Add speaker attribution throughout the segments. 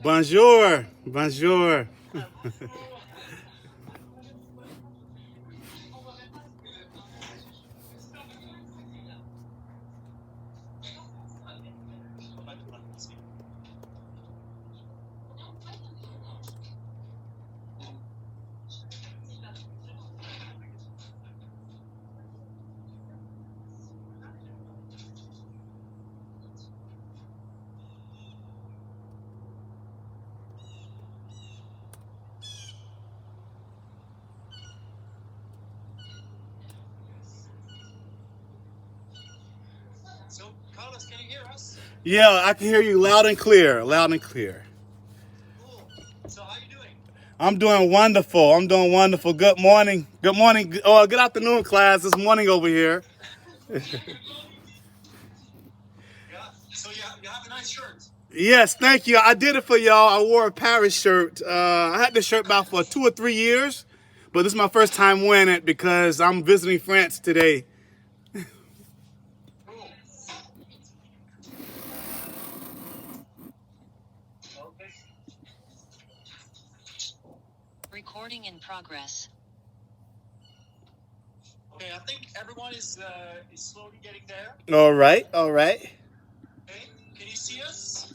Speaker 1: Bonjour. Bonjour.
Speaker 2: So, Carlos, can you hear us?
Speaker 1: Yeah, I can hear you loud and clear. Loud and clear.
Speaker 2: Cool. So, how are you doing?
Speaker 1: I'm doing wonderful. I'm doing wonderful. Good morning. Good morning. Oh, good afternoon, class. It's morning over here.
Speaker 2: Yeah. So, you have a nice shirt.
Speaker 1: Yes, thank you. I did it for y'all. I wore a Paris shirt. I had this shirt about for 2 or 3 years, but this is my first time wearing it because I'm visiting France today.
Speaker 2: Cool. Okay.
Speaker 3: Recording in progress.
Speaker 2: Okay, I think everyone is slowly getting there.
Speaker 1: All right. All right.
Speaker 2: Okay. Can you see us?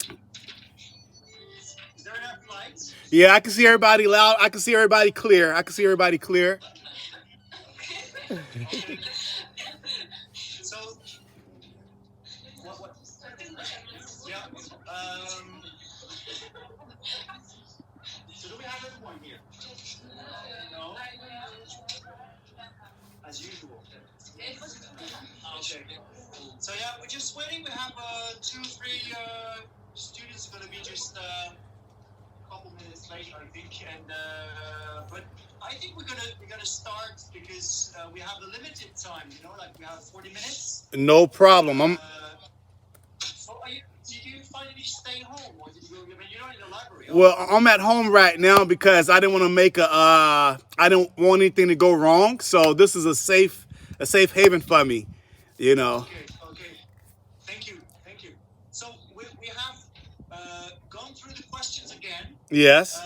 Speaker 2: Is there enough lights?
Speaker 1: Yeah, I can see everybody loud. I can see everybody clear. I can see everybody clear.
Speaker 2: Okay. So, what? Yeah. So, do we have everyone here? No. As usual. Okay. So yeah, we're just waiting. We have 2, 3 students going to be just a couple minutes late, I think. And but I think we're gonna start because we have a limited time. You know, like we have 40 minutes.
Speaker 1: No problem.
Speaker 2: So did you finally stay home, or did you? I mean, you're not in the library.
Speaker 1: Well, I'm at home right now because I didn't want to make I didn't want anything to go wrong. So this is a safe haven for me, you know.
Speaker 2: Okay. Thank you. So we have gone through the questions again.
Speaker 1: Yes.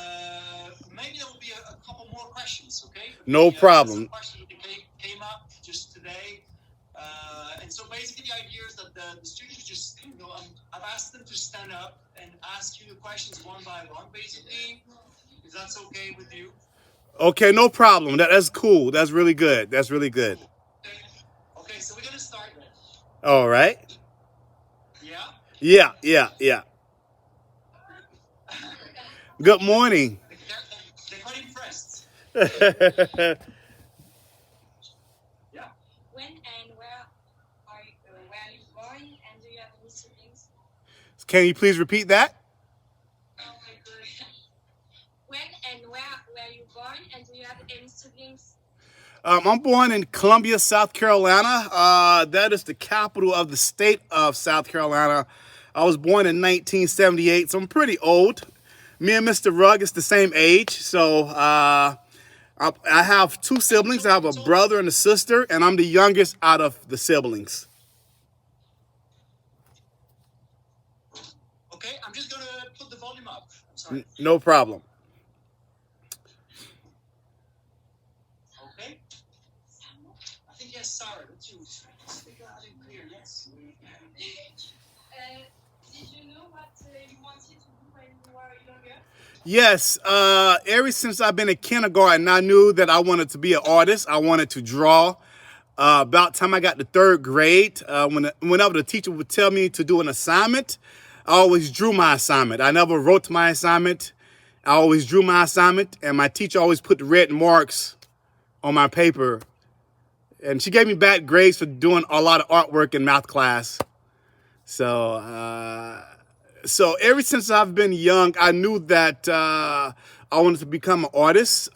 Speaker 2: Maybe there will be a couple more questions. Okay.
Speaker 1: No problem.
Speaker 2: Some questions came up just today. And so basically the idea is that the students just, I've asked them to stand up and ask you the questions one by one, basically, if that's okay with you.
Speaker 1: Okay, no problem. That's cool. That's really good. That's really good.
Speaker 2: Okay, so we're going to start then.
Speaker 1: All right.
Speaker 2: Yeah?
Speaker 1: Yeah. Good morning.
Speaker 2: They're quite impressed. Yeah?
Speaker 4: When and where are you born, and do you have any siblings?
Speaker 1: Can you please repeat that?
Speaker 4: Oh my God. When and where were you born, and do you have any siblings?
Speaker 1: I'm born in Columbia, South Carolina. That is the capital of the state of South Carolina. I was born in 1978, so I'm pretty old. Me and Mr. Rugg is the same age, so I have 2 siblings. I have a brother and a sister, and I'm the youngest out of the siblings.
Speaker 2: Okay, I'm just going to put the volume up. I'm sorry.
Speaker 1: No problem.
Speaker 2: Okay. I think yes, Sarah, that's you. Speak loud and clear, yes.
Speaker 4: Did you know what you wanted to do when you were younger?
Speaker 1: Yes, ever since I've been in kindergarten, I knew that I wanted to be an artist. I wanted to draw. About time I got to 3rd grade, whenever the teacher would tell me to do an assignment, I always drew my assignment. I never wrote my assignment. I always drew my assignment, and my teacher always put the red marks on my paper. And she gave me bad grades for doing a lot of artwork in math class. So ever since I've been young, I knew that I wanted to become an artist.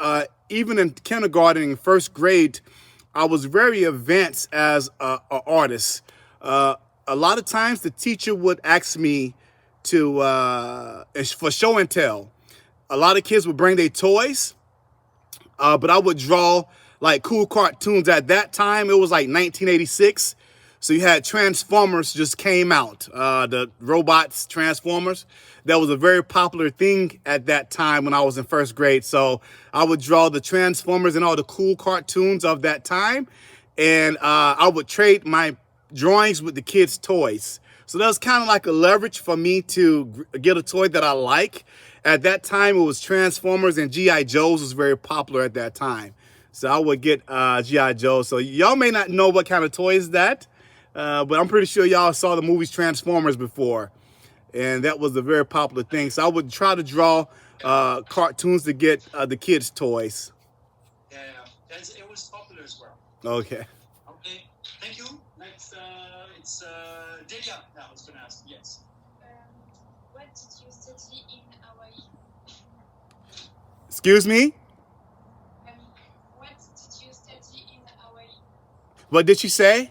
Speaker 1: Even in kindergarten, in 1st grade, I was very advanced as an artist. A lot of times the teacher would ask me for show and tell. A lot of kids would bring their toys, but I would draw like cool cartoons. At that time, it was like 1986. So you had Transformers just came out, the robots, Transformers. That was a very popular thing at that time when I was in first grade. So I would draw the Transformers and all the cool cartoons of that time. And I would trade my drawings with the kids' toys. So that was kind of like a leverage for me to get a toy that I like. At that time, it was Transformers, and G.I. Joes was very popular at that time. So I would get G.I. Joe. So y'all may not know what kind of toy is that, but I'm pretty sure y'all saw the movies Transformers before. And that was a very popular thing. So I would try to draw cartoons to get the kids' toys.
Speaker 2: Yeah, it was popular as well.
Speaker 1: Okay.
Speaker 2: Okay, thank you. Next, it's Delia now. I was going to ask. Yes.
Speaker 4: What did you study in Hawaii?
Speaker 1: Excuse me?
Speaker 4: What did you study in Hawaii?
Speaker 1: What did she say?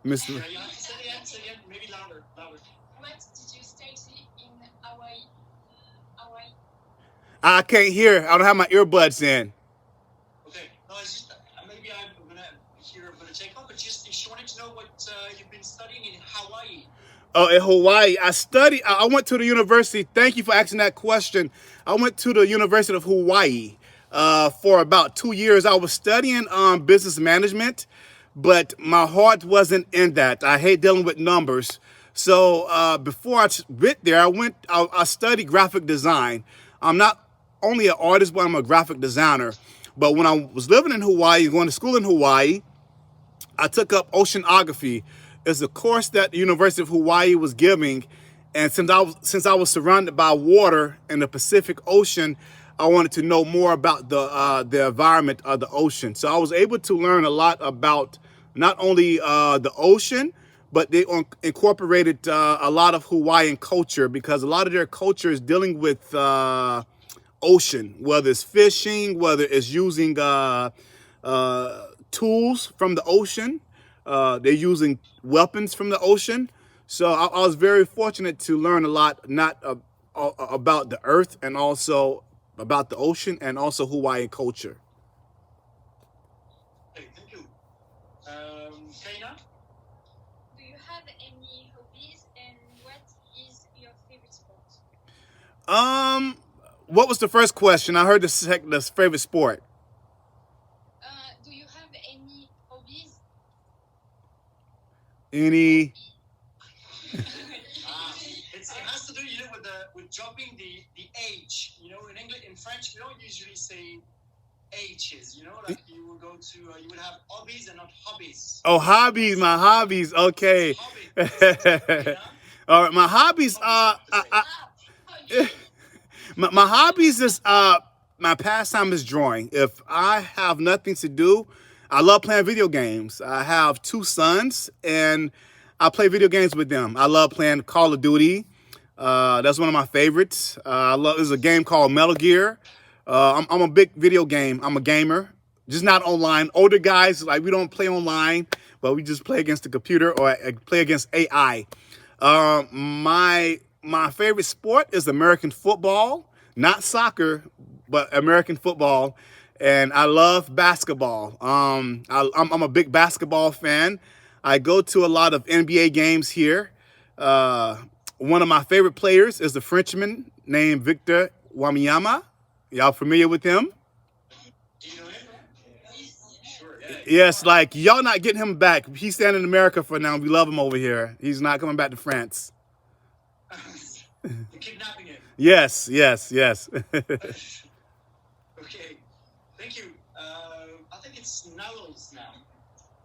Speaker 1: Mr.
Speaker 2: Yeah, say it again, maybe louder.
Speaker 4: What did you study in Hawaii? Hawaii.
Speaker 1: I can't hear. I don't have my earbuds in.
Speaker 2: Okay, no, it's just maybe I'm gonna take off, but just she wanted to know what you've been studying in Hawaii.
Speaker 1: Oh, in Hawaii, I went to the university. Thank you for asking that question. I went to the University of Hawaii for about 2 years. I was studying business management, but my heart wasn't in that. I hate dealing with numbers. So before I went there, I studied graphic design. I'm not only an artist, but I'm a graphic designer. But when I was living in Hawaii, going to school in Hawaii, I took up oceanography. It's a course that the University of Hawaii was giving, and since I was surrounded by water in the Pacific Ocean, I wanted to know more about the environment of the ocean. So I was able to learn a lot about not only the ocean, but they incorporated a lot of Hawaiian culture, because a lot of their culture is dealing with ocean, whether it's fishing, whether it's using tools from the ocean. They're using weapons from the ocean. So I was very fortunate to learn a lot, not about the earth, and also about the ocean, and also Hawaiian culture.
Speaker 2: Okay, thank you. Kaina?
Speaker 4: Do you have any hobbies, and what is your favorite sport?
Speaker 1: What was the first question? I heard the favorite sport.
Speaker 4: Do you have any hobbies?
Speaker 1: Any?
Speaker 2: It has to do, with dropping the age. In English, in French, we don't usually say ages. Like you would have hobbies and not hobbies.
Speaker 1: Oh, hobbies, my hobbies. Okay.
Speaker 2: Hobbies.
Speaker 1: All right, my hobbies. My hobbies is my pastime is drawing. If I have nothing to do, I love playing video games. I have 2 sons, and I play video games with them. I love playing Call of Duty. That's one of my favorites. There's a game called Metal Gear. I'm a big video game. I'm a gamer, just not online. Older guys, like, we don't play online, but we just play against the computer or play against AI. My favorite sport is American football, not soccer, but American football. And I love basketball. I'm a big basketball fan. I go to a lot of NBA games here. One of my favorite players is the Frenchman named Victor Wembanyama. Y'all familiar with him?
Speaker 2: Do you know him? Sure, yeah.
Speaker 1: Yes, like, y'all not getting him back. He's staying in America for now. We love him over here. He's not coming back to France.
Speaker 2: You're kidnapping him.
Speaker 1: Yes.
Speaker 2: Okay, thank you. I think it's Nowell's now.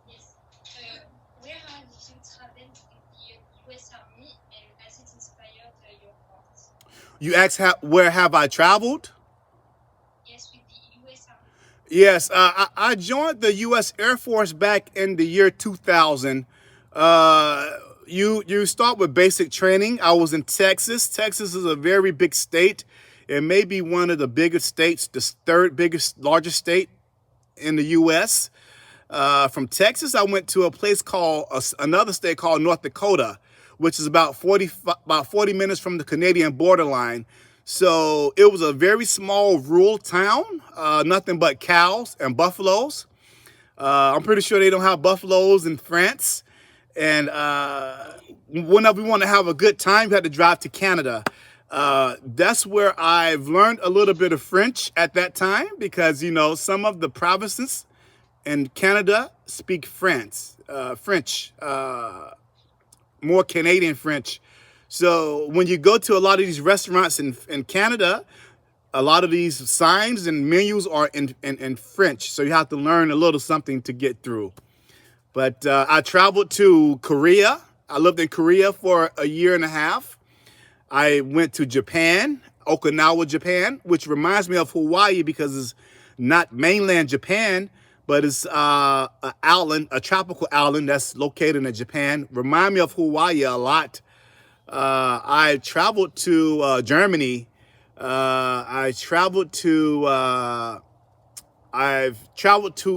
Speaker 4: Yes. Where have you traveled with the US Army, and has it inspired your art?
Speaker 1: You asked where have I traveled?
Speaker 4: Yes, with the US Army.
Speaker 1: Yes, I joined the U.S. Air Force back in the year 2000. You start with basic training. I was in Texas. Texas is a very big state. It may be one of the biggest states, the third biggest, largest state in the U.S. From Texas, I went to another state called North Dakota, which is about 40 minutes from the Canadian borderline. So it was a very small rural town, nothing but cows and buffaloes. I'm pretty sure they don't have buffaloes in France. And whenever we want to have a good time, we had to drive to Canada. That's where I've learned a little bit of French at that time because, you know, some of the provinces in Canada speak French, more Canadian French. So when you go to a lot of these restaurants in Canada, a lot of these signs and menus are in French. So you have to learn a little something to get through. But I traveled to Korea. I lived in Korea for a year and a half. I went to Japan, Okinawa, Japan, which reminds me of Hawaii because it's not mainland Japan, but it's an island, a tropical island that's located in Japan. Remind me of Hawaii a lot. I traveled to Germany. I've traveled to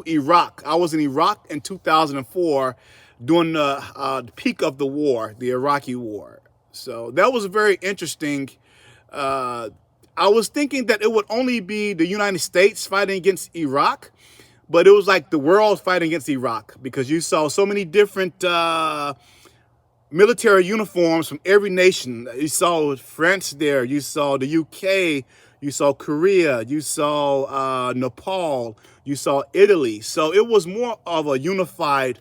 Speaker 1: Iraq. I was in Iraq in 2004 during the peak of the war, the Iraqi war. So that was very interesting. I was thinking that it would only be the United States fighting against Iraq, but it was like the world fighting against Iraq because you saw so many different military uniforms from every nation. You saw France there, you saw the UK, you saw Korea, you saw Nepal, you saw Italy. So it was more of a unified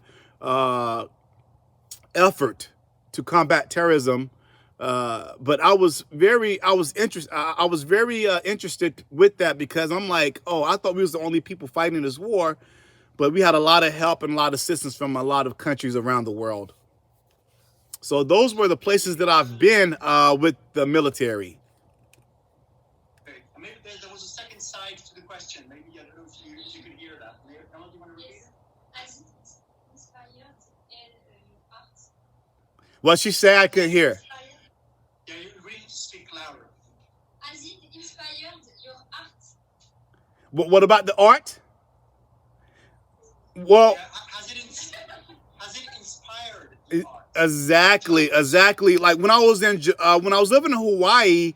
Speaker 1: effort to combat terrorism. But I was very interested with that because I'm like, oh, I thought we was the only people fighting this war, but we had a lot of help and a lot of assistance from a lot of countries around the world. So those were the places that I've been with the military.
Speaker 2: Okay. Maybe there was a second side to the question. Maybe I don't know if you could hear that. Maybe, Emma, do you want to repeat
Speaker 4: Yes. Has it inspired your art?
Speaker 1: What she said, I couldn't hear.
Speaker 2: it? Yeah, you really need to speak louder.
Speaker 4: Has it inspired your art?
Speaker 1: What about the art? Well,
Speaker 2: Yeah, has it inspired the art?
Speaker 1: exactly. Like when I was living in Hawaii,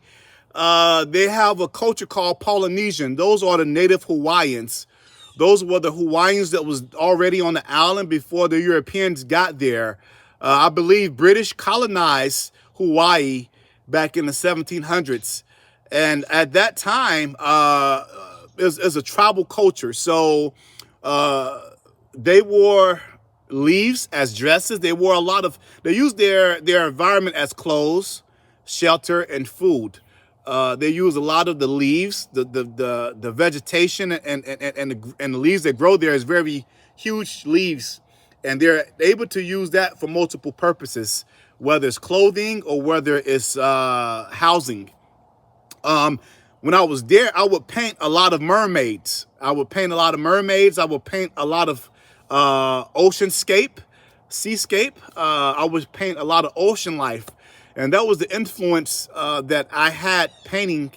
Speaker 1: they have a culture called Polynesian. Those are the native Hawaiians. Those were the Hawaiians that was already on the island before the Europeans got there. I believe British colonized Hawaii back in the 1700s. And at that time, it was a tribal culture. So they wore leaves as dresses. They used their environment as clothes, shelter, and food. They use a lot of the leaves, the vegetation and the leaves that grow there is very huge leaves. And they're able to use that for multiple purposes, whether it's clothing or whether it's housing. When I was there, I would paint a lot of mermaids. I would paint a lot of oceanscape, seascape. I would paint a lot of ocean life. And that was the influence that I had painting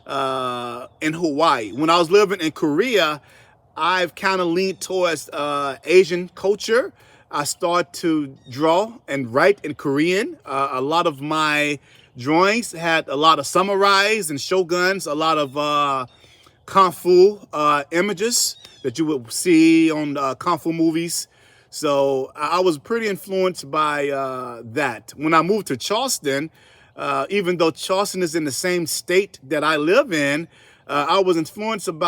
Speaker 1: in Hawaii. When I was living in Korea, I've kind of leaned towards Asian culture. I started to draw and write in Korean. A lot of my drawings had a lot of samurais and shoguns, a lot of kung fu images that you would see on kung fu movies. So I was pretty influenced by that. When I moved to Charleston, even though Charleston is in the same state that I live in, I was influenced from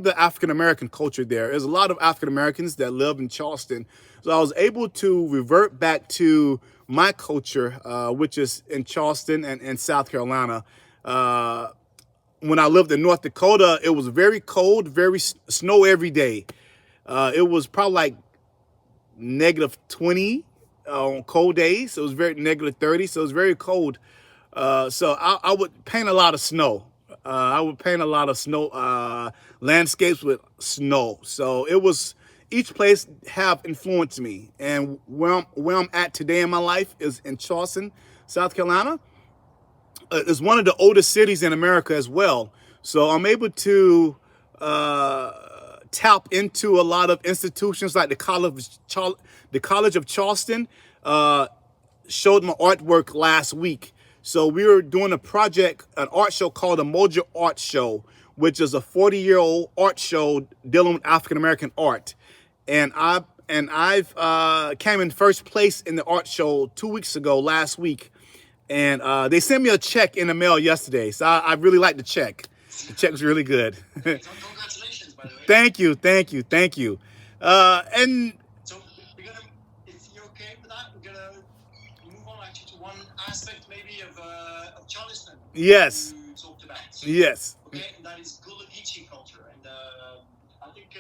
Speaker 1: the African American culture there. There's a lot of African Americans that live in Charleston, so I was able to revert back to my culture, which is in Charleston and South Carolina. When I lived in North Dakota, it was very cold, very snow every day. It was probably like -20 on cold days. It was very -30, so it was very cold. So I would paint a lot of snow. I would paint a lot of snow landscapes with snow. So each place have influenced me. And where I'm at today in my life is in Charleston, South Carolina. It's one of the oldest cities in America as well. So I'm able to tap into a lot of institutions like the College of Charleston. Showed my artwork last week. So we were doing an art show called the Mojo Art Show, which is a 40-year-old art show dealing with African-American art. And and I've came in first place in the art show 2 weeks ago, last week, and they sent me a check in the mail yesterday. So I really like the check. The check was really good.
Speaker 2: Congratulations, by the way.
Speaker 1: Thank you, thank you, thank you. And
Speaker 2: So we're gonna, if you're okay with that, we're gonna move on actually to one aspect maybe of Charleston.
Speaker 1: yes,
Speaker 2: You talked about.
Speaker 1: yes.
Speaker 2: Okay, and that is Gullah Geechee culture, and I think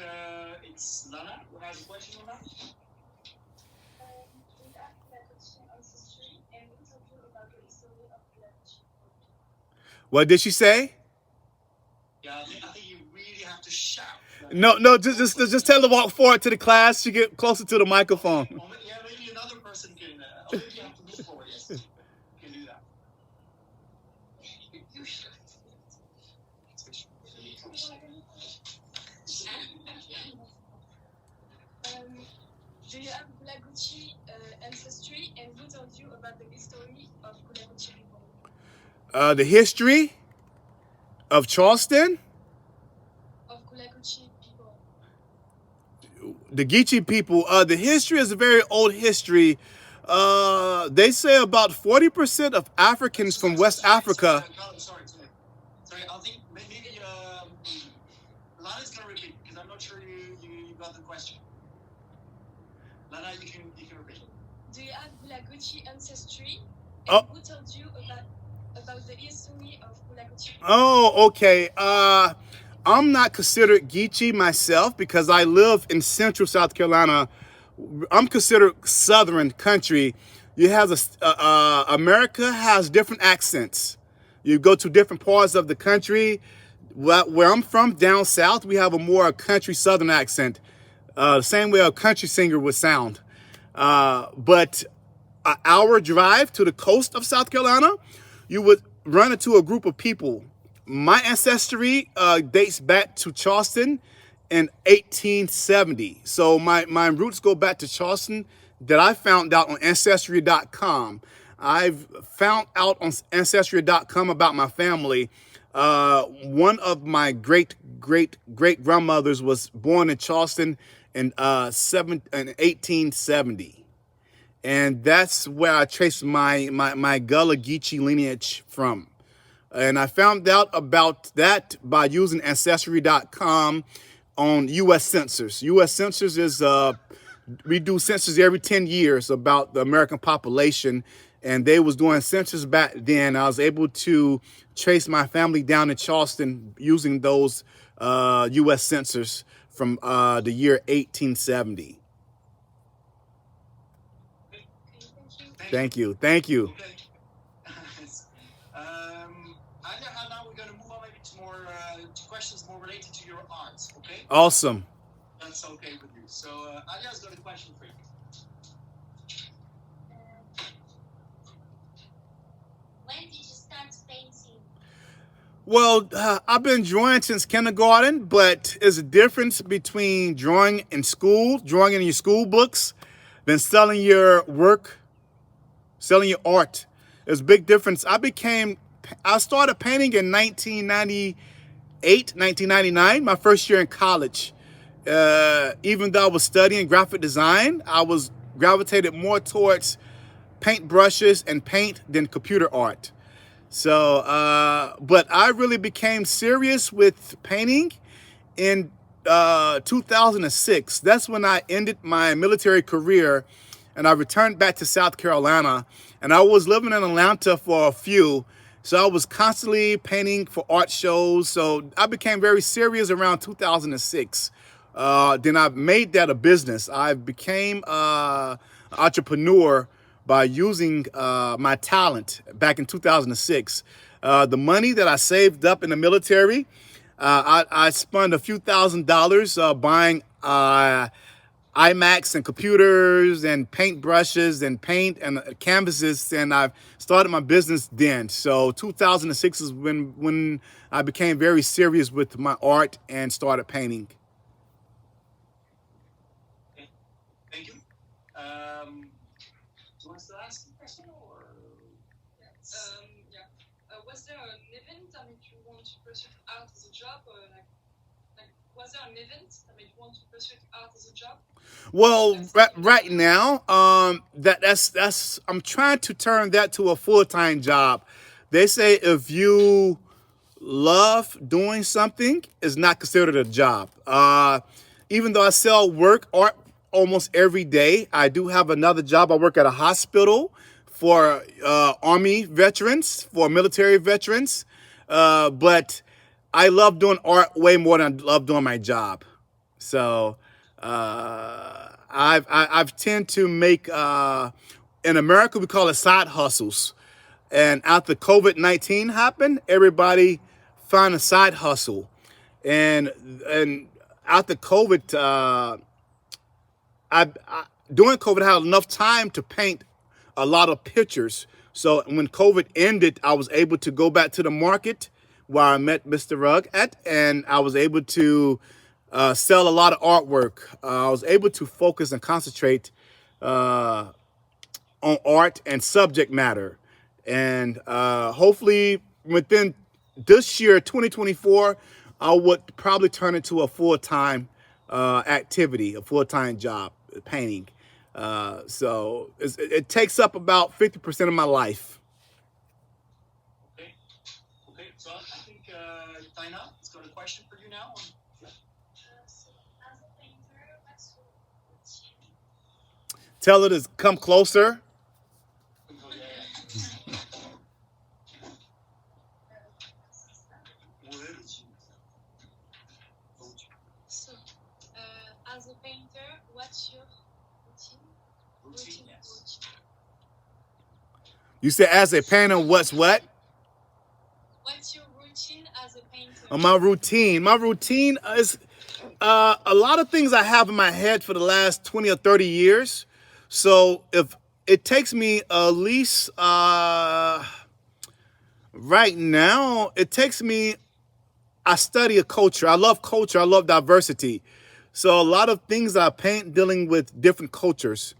Speaker 2: it's Lana who has a question on that.
Speaker 1: What did she say?
Speaker 2: Yeah, I think you really have to shout.
Speaker 1: No, just tell her to walk forward to the class. She get closer to the microphone.
Speaker 2: Or yeah, maybe another person can. Or maybe you have to move forward. Yes, you can do that.
Speaker 4: Do you have Gullah Geechee ancestry, and who told you about the history of Gullah Geechee people?
Speaker 1: The history of Charleston.
Speaker 4: Of Gullah Geechee people.
Speaker 1: The Geechee people. The history is a very old history. They say about 40% of Africans from West Africa.
Speaker 2: Sorry. I think maybe Lana's gonna repeat because I'm not sure you got the question. Lana, you can repeat.
Speaker 4: Do you have Gullah Geechee ancestry, and
Speaker 1: Oh.
Speaker 4: who told you about the history of Gullah Geechee?
Speaker 1: Oh, okay. I'm not considered Geechee myself because I live in central South Carolina. I'm considered Southern country. You have America has different accents. You go to different parts of the country. Where I'm from, down south, we have a more country Southern accent. The same way a country singer would sound. But an hour drive to the coast of South Carolina, you would run into a group of people. My ancestry dates back to Charleston in 1870. So my roots go back to Charleston that I found out on Ancestry.com. I've found out on Ancestry.com about my family. One of my great grandmothers was born in Charleston in 1870. And that's where I trace my Gullah Geechee lineage from. And I found out about that by using Ancestry.com on U.S. Census. U.S. Census is, we do census every 10 years about the American population. And they was doing census back then. I was able to trace my family down in Charleston using those U.S. Census from the year 1870. Thank you.
Speaker 2: Okay. Now we're going to move on maybe to more to questions more related to your arts. Okay.
Speaker 1: Awesome.
Speaker 2: That's okay with you. So Alia's got a question for you.
Speaker 4: When did you start painting?
Speaker 1: Well, I've been drawing since kindergarten, but there's a difference between drawing in school, drawing in your school books, than selling your work, selling your art. There's a big difference. I started painting in 1999, my first year in college. Even though I was studying graphic design, I was gravitated more towards paint brushes and paint than computer art. So, but I really became serious with painting in 2006. That's when I ended my military career and I returned back to South Carolina. And I was living in Atlanta for a few. So I was constantly painting for art shows. So I became very serious around 2006. Then I made that a business. I became an entrepreneur by using my talent back in 2006. The money that I saved up in the military, I spent a few $1,000s buying iMacs and computers and paint brushes and paint and canvases, and I've started my business then. So 2006 is when I became very serious with my art and started painting.
Speaker 2: Okay. Thank you. Do you want to ask a question or?
Speaker 5: Was there an event that made you want to pursue art as a job, or like
Speaker 4: Was there an event that made you want to pursue art as a job?
Speaker 1: Well, right now, that's I'm trying to turn that to a full-time job. They say if you love doing something, it's not considered a job. Even though I sell art almost every day, I do have another job. I work at a hospital for Army veterans, for military veterans. But I love doing art way more than I love doing my job. So I've tend to make in America we call it side hustles, and after COVID-19 happened, everybody found a side hustle, and after COVID, during COVID I had enough time to paint a lot of pictures. So when COVID ended, I was able to go back to the market where I met Mr. Rugg at, and I was able to sell a lot of artwork. I was able to focus and concentrate on art and subject matter. And hopefully within this year, 2024, I would probably turn it to a full-time activity, a full-time job, painting. So it takes up about 50% of my life.
Speaker 2: Okay. Okay. So I think Tina has got a question for you now.
Speaker 4: So, as a painter, what's your routine?
Speaker 1: Tell her to come closer.
Speaker 4: So, as a painter, what's your routine?
Speaker 2: Routine, yes.
Speaker 1: You said as a painter, what's what?
Speaker 4: What's your routine as a painter?
Speaker 1: My routine is a lot of things I have in my head for the last 20 or 30 years. So if it takes me at least right now, it takes me, I study a culture. I love culture. I love diversity. So a lot of things that I paint dealing with different cultures.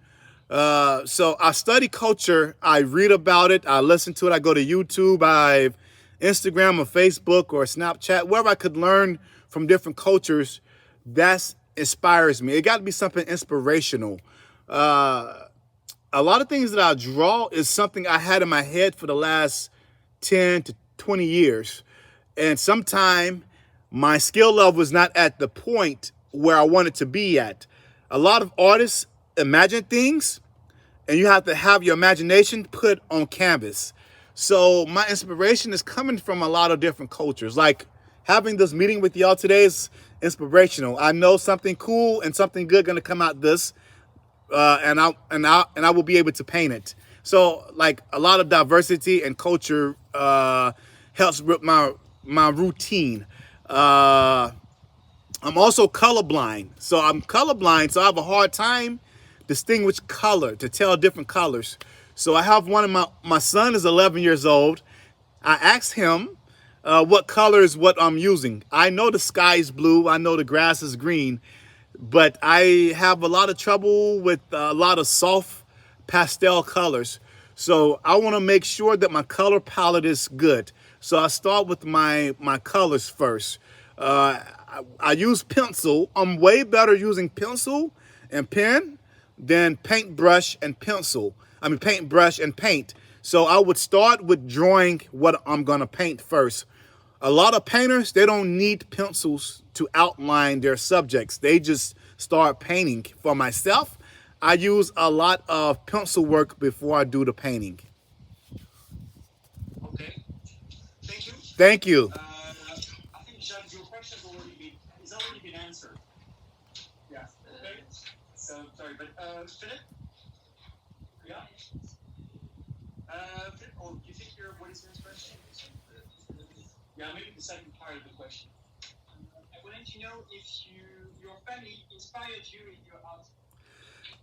Speaker 1: So I study culture. I read about it. I listen to it. I go to YouTube. I Instagram or Facebook or Snapchat, wherever I could learn from different cultures. That inspires me. It got to be something inspirational. A lot of things that I draw is something I had in my head for the last 10 to 20 years. And sometime my skill level was not at the point where I wanted to be at. A lot of artists imagine things, and you have to have your imagination put on canvas. So my inspiration is coming from a lot of different cultures. Like having this meeting with y'all today is inspirational. I know something cool and something good gonna come out this, and I will be able to paint it. So like a lot of diversity and culture helps with my routine. I'm also colorblind. So I'm colorblind, so I have a hard time distinguish color, to tell different colors. So I have one of my son is 11 years old. I asked him what color is what I'm using. I know the sky is blue. I know the grass is green. But I have a lot of trouble with a lot of soft pastel colors. So I want to make sure that my color palette is good. So I start with my colors first. I use pencil. I'm way better using pencil and pen than paintbrush and pencil. I mean paintbrush and paint. So I would start with drawing what I'm gonna paint first. A lot of painters, they don't need pencils to outline their subjects. They just start painting. For myself, I use a lot of pencil work before I do the painting.
Speaker 2: Okay. Thank you.
Speaker 1: Thank you.
Speaker 2: I think Jacques, your question has already been answered. Yeah. Okay. So sorry, but Philip. Yeah. Philip, or do you think what is your question? Yeah, maybe the second part of the question. I wanted to know if your family inspired you in your art.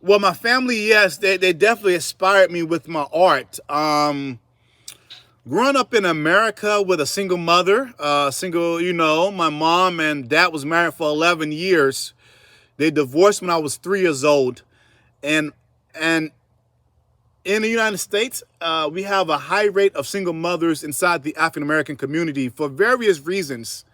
Speaker 1: Well, my family, yes, they definitely inspired me with my art. Growing up in America with a single mother, my mom and dad was married for 11 years. They divorced when I was 3 years old. And in the United States, we have a high rate of single mothers inside the African American community for various reasons.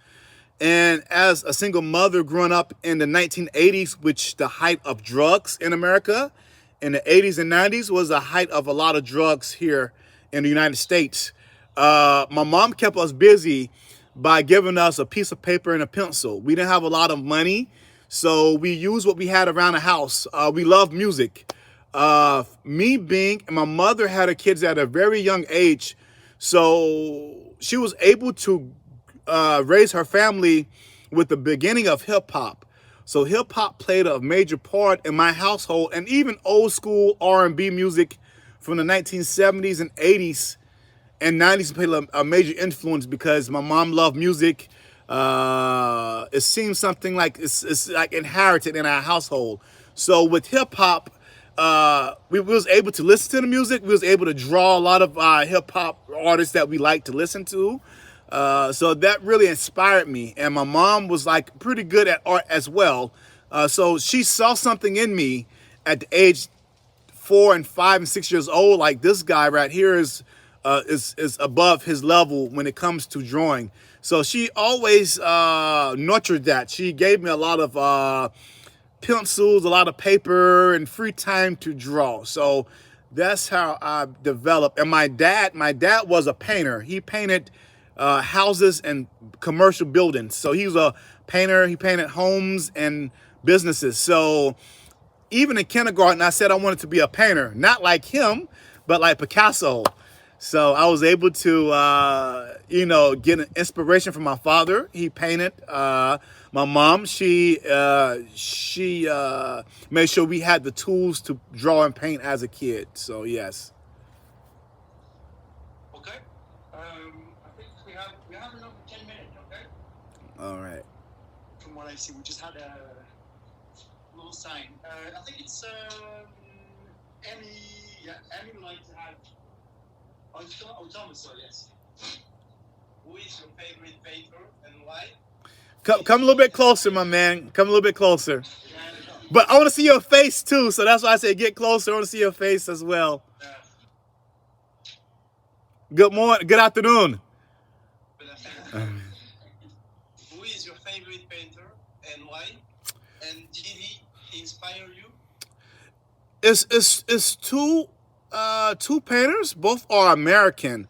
Speaker 1: And as a single mother growing up in the 1980s, which the height of drugs in America, in the 80s and 90s was the height of a lot of drugs here in the United States. My mom kept us busy by giving us a piece of paper and a pencil. We didn't have a lot of money, so we used what we had around the house. We loved music. Me being, and my mother had her kids at a very young age, so she was able to raise her family with the beginning of hip hop. So hip hop played a major part in my household, and even old school R&B music from the 1970s and 80s and 90s played a major influence because my mom loved music. It seems something like it's like inherited in our household. So with hip hop, we was able to listen to the music. We was able to draw a lot of hip hop artists that we like to listen to. So that really inspired me. And my mom was like pretty good at art as well. So she saw something in me at the age 4 and 5 and 6 years old. Like, this guy right here is above his level when it comes to drawing. So she always nurtured that. She gave me a lot of pencils, a lot of paper, and free time to draw. So that's how I developed. And my dad was a painter. He painted houses and commercial buildings. So he was a painter. He painted homes and businesses. So even in kindergarten, I said I wanted to be a painter, not like him, but like Picasso. So I was able to, get an inspiration from my father. He painted. My mom, she made sure we had the tools to draw and paint as a kid. So yes.
Speaker 2: Okay. I think we have another 10 minutes. Okay.
Speaker 1: All right.
Speaker 2: From what I see, we just had a little sign. I think it's Emmy. Yeah, Emmy would like to have. Oh, Thomas. So yes. Who is your favorite painter and why?
Speaker 1: Come a little bit closer, my man. Come a little bit closer. But I want to see your face too, so that's why I said get closer. I want to see your face as well. Good morning. Good afternoon.
Speaker 2: Who is your favorite painter and why? And did he inspire you?
Speaker 1: It's two painters. Both are American.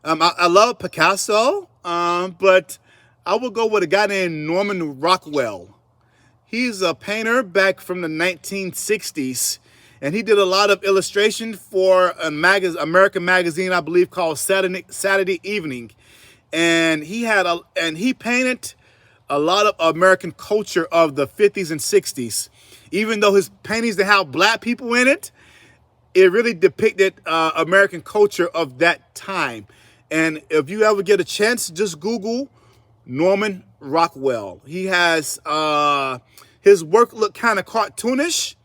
Speaker 1: I love Picasso, but I would go with a guy named Norman Rockwell. He's a painter back from the 1960s, and he did a lot of illustration for a American magazine, I believe, called Saturday Evening. And he painted a lot of American culture of the 50s and 60s. Even though his paintings didn't have black people in it, it really depicted American culture of that time. And if you ever get a chance, just Google Norman Rockwell. He has his work look kind of cartoonish.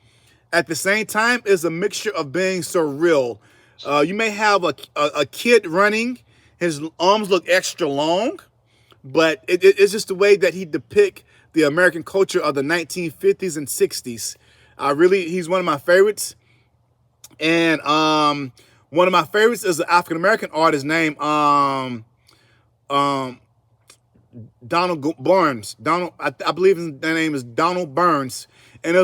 Speaker 1: At the same time, is a mixture of being surreal. You may have a kid running. His arms look extra long, but it's just the way that he depict the American culture of the 1950s and 60s. He's one of my favorites. And one of my favorites is an African American artist named Donald Burns. I believe his name is Donald Burns, and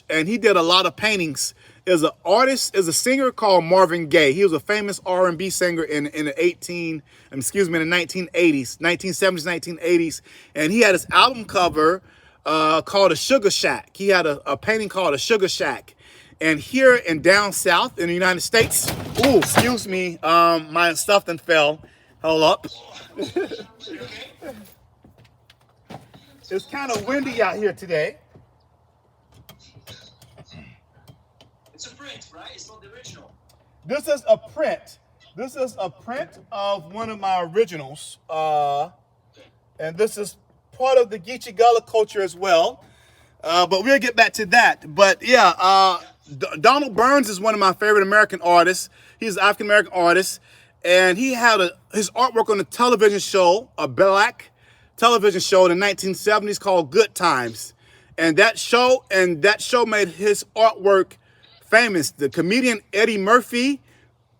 Speaker 1: and he did a lot of paintings. There's an artist, is a singer called Marvin Gaye. He was a famous R&B singer in the 1980s, 1970s, 1980s, and he had his album cover called a Sugar Shack. He had a painting called a Sugar Shack. And here in down south in the United States, ooh, excuse me, my stuff then fell. Hold up. It's kind of windy out here today.
Speaker 2: It's a print, right? It's not the original.
Speaker 1: This is a print. This is a print of one of my originals. And this is part of the Geechee Gullah culture as well. But we'll get back to that. But yeah, Donald Burns is one of my favorite American artists. He's an African American artist. And he had his artwork on a television show, a black television show in the 1970s called Good Times. And that show made his artwork famous. The comedian Eddie Murphy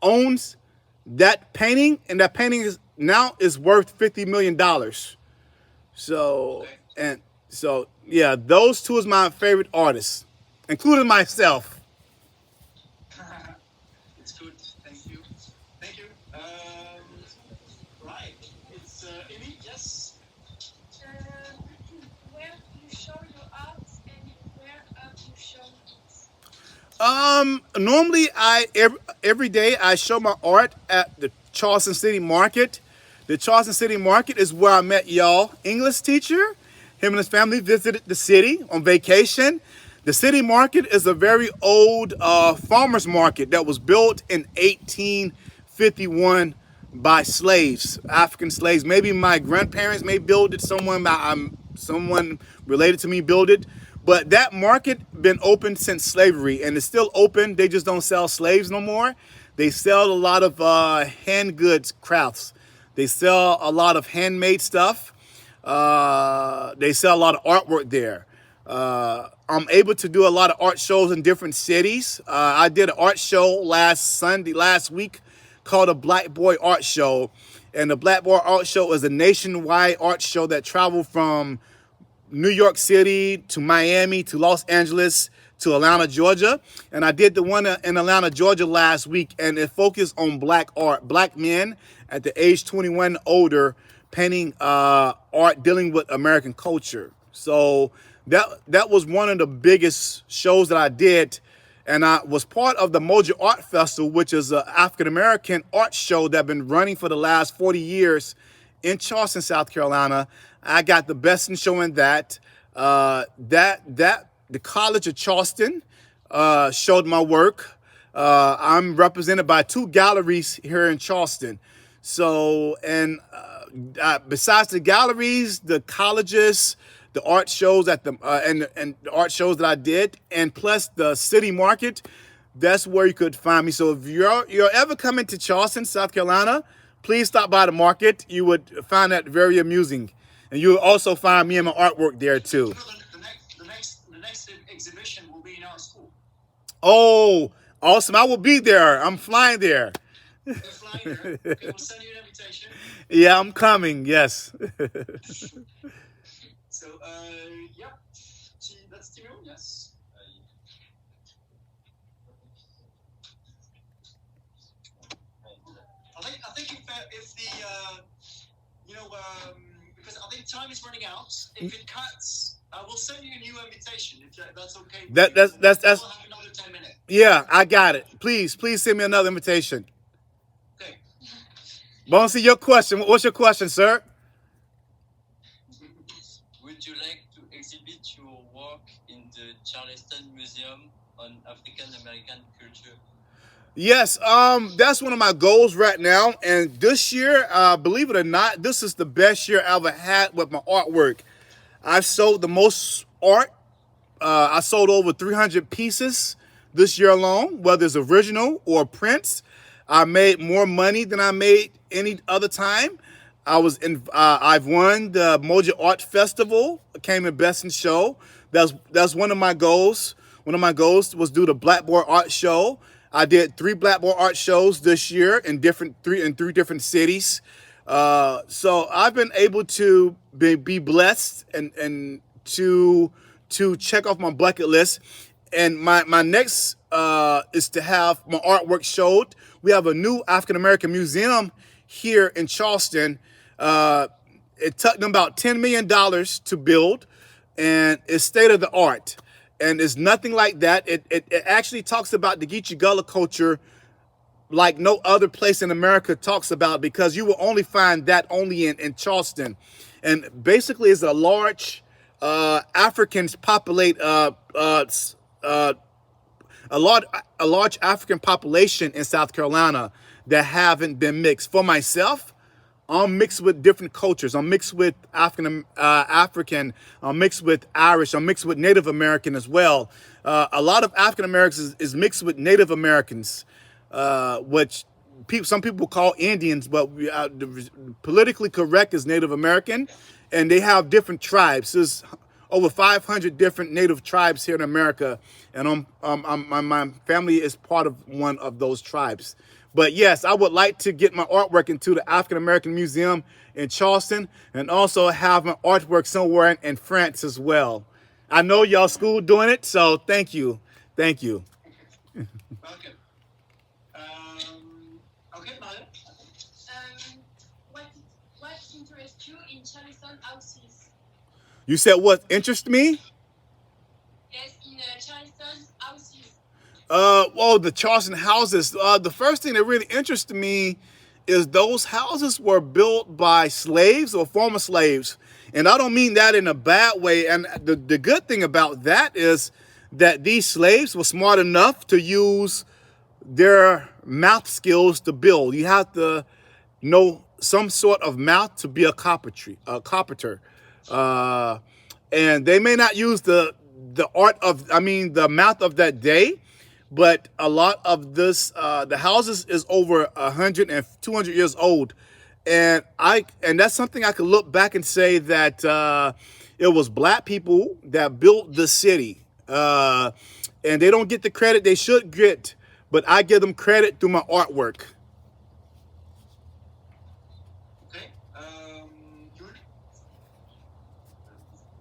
Speaker 1: owns that painting, and that painting is worth $50 million. So
Speaker 2: Okay.
Speaker 1: and so yeah, those two is my favorite artists, including myself.
Speaker 2: It's good. Thank you. Thank you. Right. It's Amy. Yes.
Speaker 4: Where do you show your art and where have you shown it?
Speaker 1: Normally every day I show my art at the Charleston City Market. The Charleston City Market is where I met y'all English teacher. Him and his family visited the city on vacation. The city market is a very old farmers market that was built in 1851 by slaves, African slaves. Maybe my grandparents may build it. Someone related to me build it. But that market been open since slavery, and it's still open. They just don't sell slaves no more. They sell a lot of hand goods, crafts. They sell a lot of handmade stuff. They sell a lot of artwork there. I'm able to do a lot of art shows in different cities. I did an art show last week, called a Black Boy Art Show. And the Black Boy Art Show is a nationwide art show that traveled from New York City to Miami to Los Angeles to Atlanta, Georgia. And I did the one in Atlanta, Georgia last week, and it focused on black art, black men at the age 21 older painting art dealing with American culture. So that was one of the biggest shows that I did. And I was part of the Mojo Art Festival, which is an African-American art show that's been running for the last 40 years in Charleston, South Carolina. I got the best in showing that. The College of Charleston showed my work. I'm represented by two galleries here in Charleston. So, and besides the galleries, the colleges, the art shows at the and the art shows that I did, and plus the city market, that's where you could find me. So if you're ever coming to Charleston, South Carolina, please stop by the market. You would find that very amusing, and you will also find me and my artwork there too.
Speaker 2: The next exhibition will be in our school.
Speaker 1: Oh, awesome! I will be there. I'm flying there.
Speaker 2: We're flying there. Okay, we'll send you an invitation.
Speaker 1: Yeah, I'm coming. Yes.
Speaker 2: So, yeah, that's Timo. Yes. I think if the because I think time is running out. If it cuts, I will send you a new invitation if that's okay.
Speaker 1: That's
Speaker 2: We'll have another 10 minutes.
Speaker 1: yeah. I got it. Please send me another invitation.
Speaker 2: Okay.
Speaker 1: Bonesy, your question. What's your question, sir?
Speaker 5: Would you like to exhibit your work in the Charleston Museum on African American culture?
Speaker 1: Yes, that's one of my goals right now. And this year, believe it or not, this is the best year I ever had with my artwork. I've sold the most art. I sold over 300 pieces this year alone, whether it's original or prints. I made more money than I made any other time. I've won the Mojo Art Festival. Came in best in show. That's one of my goals. One of my goals was do the Black Boy Art Show. I did 3 Black Boy Art shows this year in three different cities. So I've been able to be blessed and to check off my bucket list. And my next is to have my artwork showed. We have a new African American museum here in Charleston. It took them about $10 million to build, and it's state of the art. And it's nothing like that. It actually talks about the Geechee Gullah culture like no other place in America talks about, because you will only find that only in Charleston. And basically it's a large Africans populate a large African population in South Carolina that haven't been mixed. For myself, I'm mixed with different cultures. I'm mixed with African. I'm mixed with Irish. I'm mixed with Native American as well. A lot of African Americans is mixed with Native Americans, which some people call Indians, but politically correct is Native American, and they have different tribes. There's over 500 different Native tribes here in America, and my family is part of one of those tribes. But yes, I would like to get my artwork into the African American Museum in Charleston, and also have my artwork somewhere in France as well. I know y'all school doing it, so thank you. Thank you.
Speaker 2: Welcome. Okay, Maria.
Speaker 4: What what interests you in Charleston houses?
Speaker 1: You said what interests me?
Speaker 4: Yes, in Charleston houses.
Speaker 1: Well, the Charleston houses. The first thing that really interested me is those houses were built by slaves or former slaves. And I don't mean that in a bad way. And the good thing about that is that these slaves were smart enough to use their math skills to build. You have to know some sort of math to be a carpenter. Uh, and they may not use the the math of that day, but a lot of this, the houses is over 100 and 200 years old. And that's something I could look back and say that it was black people that built the city. And they don't get the credit they should get, but I give them credit through my artwork.
Speaker 2: Okay. Yul?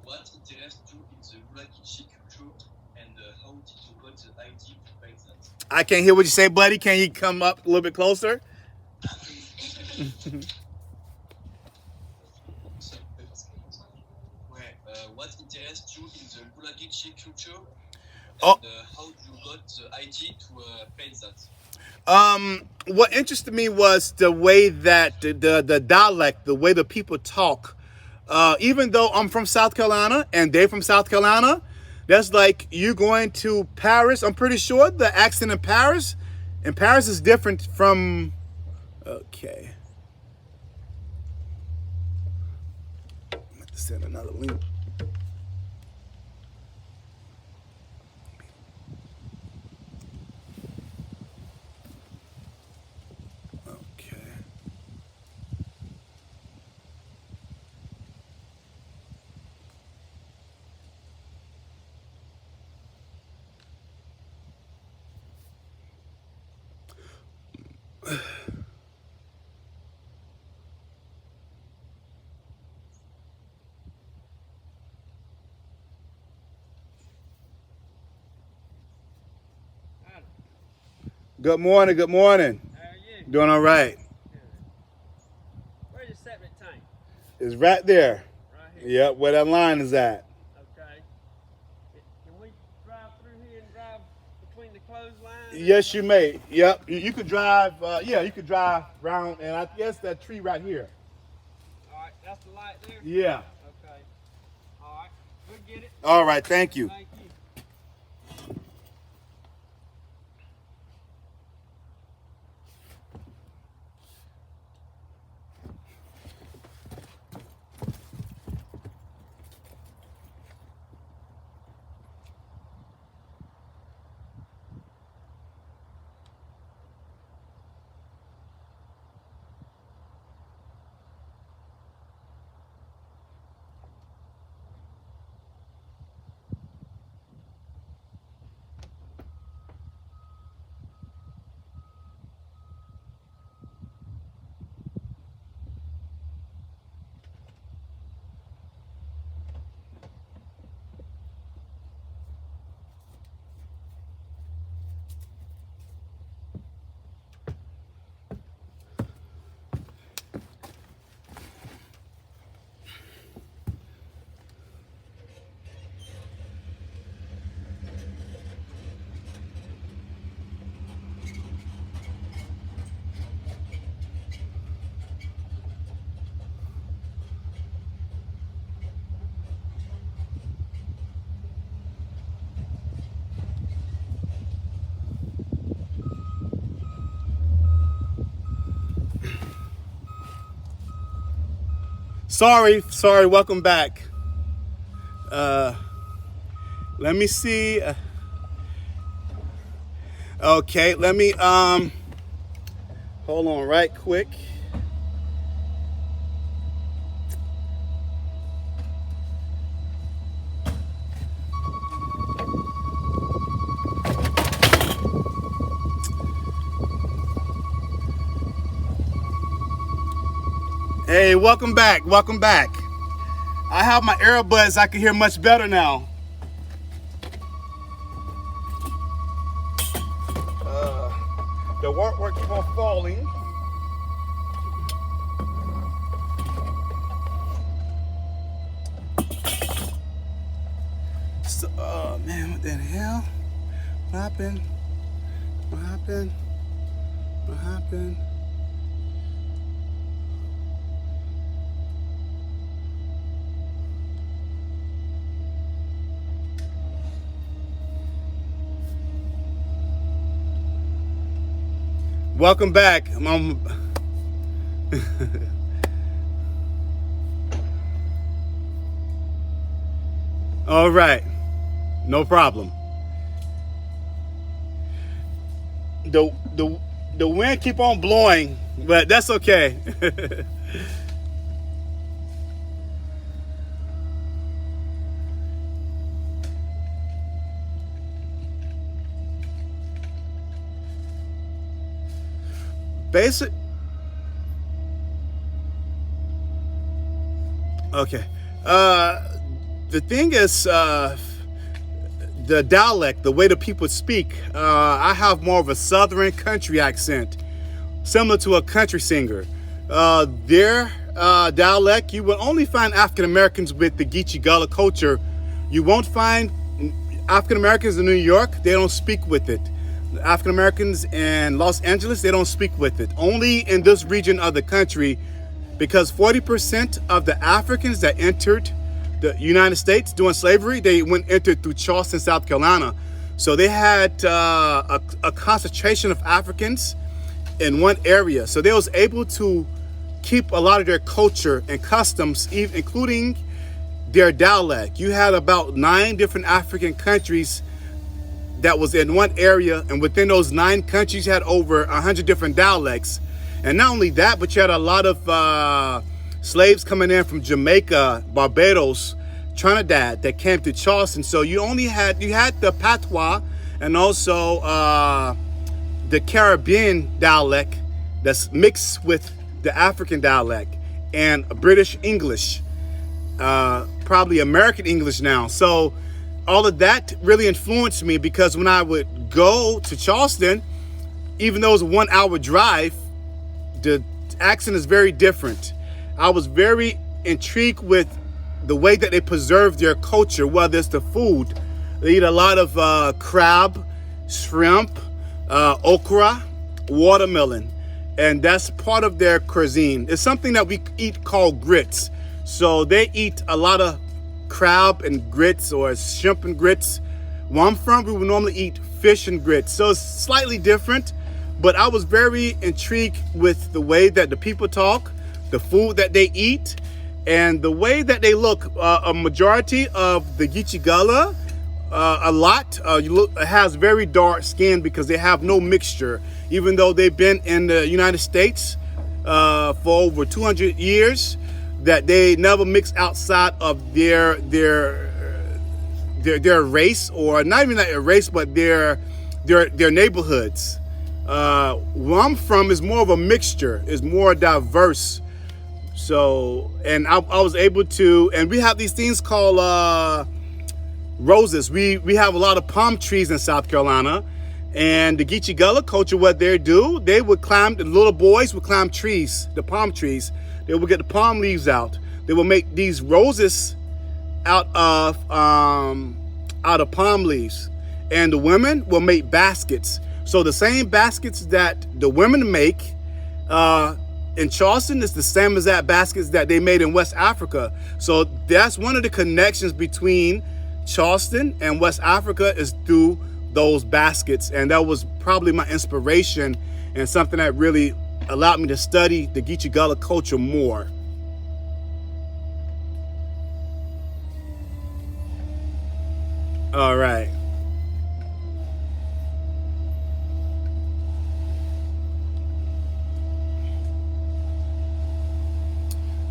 Speaker 5: What interests you in the Bulakichi culture, and how did you got the idea to make that?
Speaker 1: I can't hear what you say, buddy. Can you come up a little bit closer?
Speaker 5: What interests you in the Bulakichi culture,
Speaker 1: Oh.
Speaker 5: and how you got the idea to paint that?
Speaker 1: What interested me was the way that the dialect, the way the people talk. Even though I'm from South Carolina and they're from South Carolina, that's like you going to Paris. I'm pretty sure the accent in Paris is different from. Okay. Let's send another link. Okay. Good morning. Good morning.
Speaker 6: How are you?
Speaker 1: Doing all right.
Speaker 6: Where's your septic tank?
Speaker 1: It's right there.
Speaker 6: Right here.
Speaker 1: Yep, where that line is at.
Speaker 6: Okay. Can we drive through here and drive between the clotheslines?
Speaker 1: Yes, you may. Yep, you could drive. You could drive around, and I guess that tree right here.
Speaker 6: All right, that's the light there?
Speaker 1: Yeah.
Speaker 6: Okay. All right, we'll get it.
Speaker 1: All right. Thank you.
Speaker 6: Thank you.
Speaker 1: Sorry. Welcome back. Let me see. Okay, let me hold on right quick. Hey, welcome back. Welcome back. I have my earbuds. I can hear much better now. The artwork keep on falling. So, man, what the hell? What happened? What happened? What happened? Welcome back. All right, no problem. The wind keep on blowing, but that's okay. Basic. Okay. The thing is, the dialect, the way the people speak. I have more of a southern country accent, similar to a country singer. Their dialect, you will only find African Americans with the Geechee Gullah culture. You won't find African Americans in New York. They don't speak with it. African Americans in Los Angeles, they don't speak with it. Only in this region of the country, because 40% of the Africans that entered the United States during slavery, they entered through Charleston, South Carolina. So they had a concentration of Africans in one area. So they was able to keep a lot of their culture and customs, including their dialect. You had about 9 different African countries that was in one area, and within those 9 countries you had over 100 different dialects. And not only that, but you had a lot of slaves coming in from Jamaica, Barbados, Trinidad that came to Charleston. So you had the patois and also the Caribbean dialect that's mixed with the African dialect and British English, probably American English now. So all of that really influenced me, because when I would go to Charleston, even though it was a 1-hour drive, the accent is very different. I was very intrigued with the way that they preserve their culture, whether it's the food. They eat a lot of crab, shrimp, okra, watermelon, and that's part of their cuisine. It's something that we eat called grits. So they eat a lot of crab and grits, or shrimp and grits. Where I'm from, we would normally eat fish and grits. So it's slightly different, but I was very intrigued with the way that the people talk, the food that they eat, and the way that they look. A majority of the Geechee Gullah, has very dark skin because they have no mixture. Even though they've been in the United States for over 200 years, that they never mix outside of their race, or not even their race, but their neighborhoods. Where I'm from is more of a mixture, is more diverse. So, and I was able to, and we have these things called roses. We have a lot of palm trees in South Carolina, and the Geechee Gullah culture, what they do, they would climb, the little boys would climb trees, the palm trees. They would get the palm leaves out. They will make these roses out of palm leaves, and the women will make baskets. So the same baskets that the women make in Charleston is the same as that baskets that they made in West Africa. So that's one of the connections between Charleston and West Africa, is through those baskets. And that was probably my inspiration, and something that really allowed me to study the Geechee Gullah culture more. All right.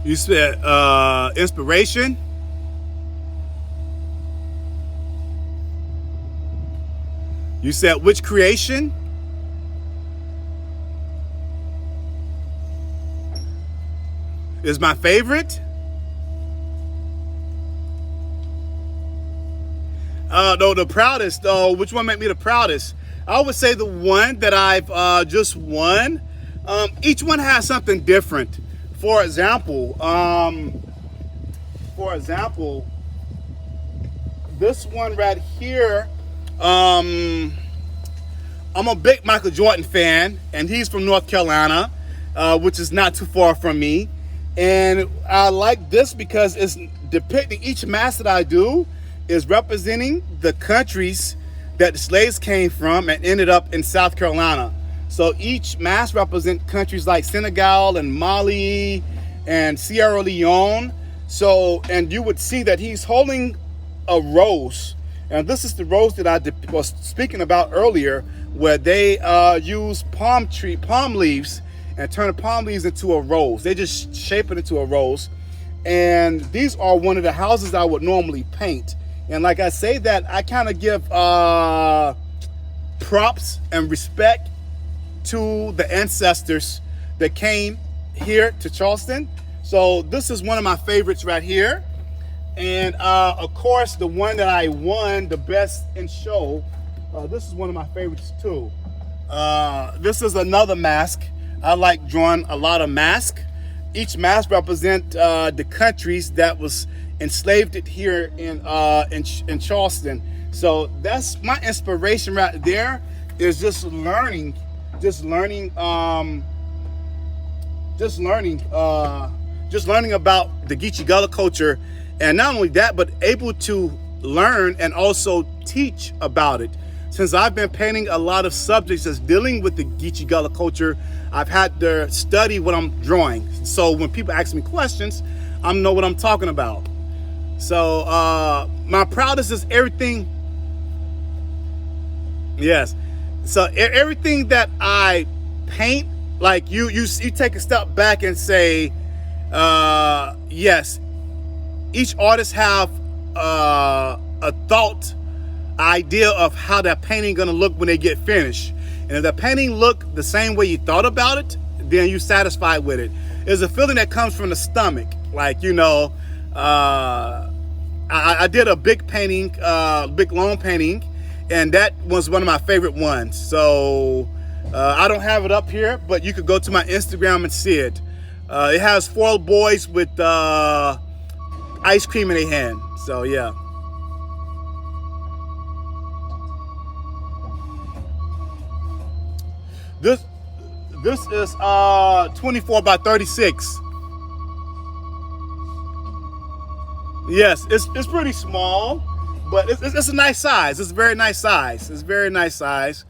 Speaker 1: You said inspiration. You said which creation? is my favorite. No, the proudest. Which one make me the proudest? I would say the one that I've just won. Each one has something different. For example, this one right here. I'm a big Michael Jordan fan, and he's from North Carolina, which is not too far from me. And I like this because it's depicting each mask that I do is representing the countries that the slaves came from and ended up in South Carolina. So each mask represents countries like Senegal and Mali and Sierra Leone. So, and you would see that he's holding a rose. And this is the rose that I was speaking about earlier, where they use palm leaves and turn the palm leaves into a rose. They just shape it into a rose. And these are one of the houses I would normally paint. And like I say that, I kind of give props and respect to the ancestors that came here to Charleston. So this is one of my favorites right here. And of course, the one that I won the best in show, this is one of my favorites too. This is another mask. I like drawing a lot of masks. Each mask represent the countries that was enslaved it here in Charleston. So that's my inspiration right there. Is just learning about the Geechee Gullah culture, and not only that, but able to learn and also teach about it. Since I've been painting a lot of subjects that's dealing with the Geechee Gullah culture, I've had to study what I'm drawing. So when people ask me questions, I know what I'm talking about. So my proudest is everything. Yes. So everything that I paint, like you take a step back and say, yes, each artist have a thought idea of how that painting gonna look when they get finished. And if the painting look the same way you thought about it, then you're satisfied with it. There's a feeling that comes from the stomach. Like, you know, I did a big painting, big long painting, and that was one of my favorite ones. So I don't have it up here, but you could go to my Instagram and see it. It has 4 boys with ice cream in their hand. So yeah. This is 24 by 36. Yes, it's pretty small, but it's a nice size. It's a very nice size. It's a very nice size.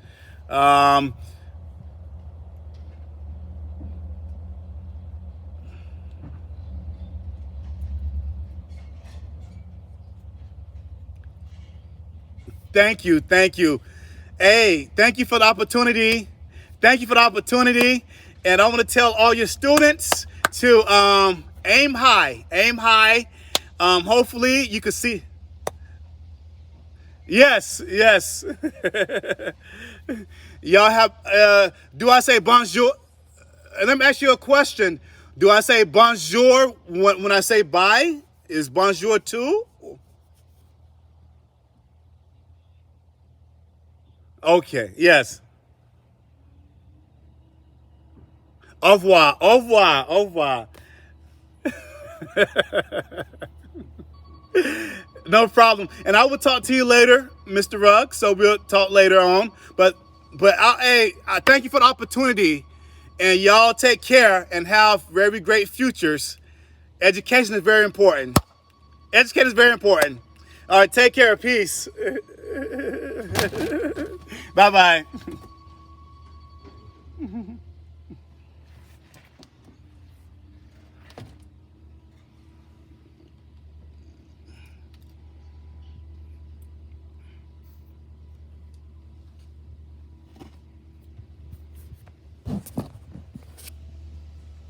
Speaker 1: Thank you. Hey, thank you for the opportunity. And I want to tell all your students to aim high. Hopefully you can see. Yes. Y'all have, do I say bonjour? Let me ask you a question. Do I say bonjour when I say bye? Is bonjour too? Okay, yes. Au revoir. No problem. And I will talk to you later, Mr. Rugg. So we'll talk later on. But I thank you for the opportunity. And y'all take care and have very great futures. Education is very important. All right, take care. Peace. Bye-bye.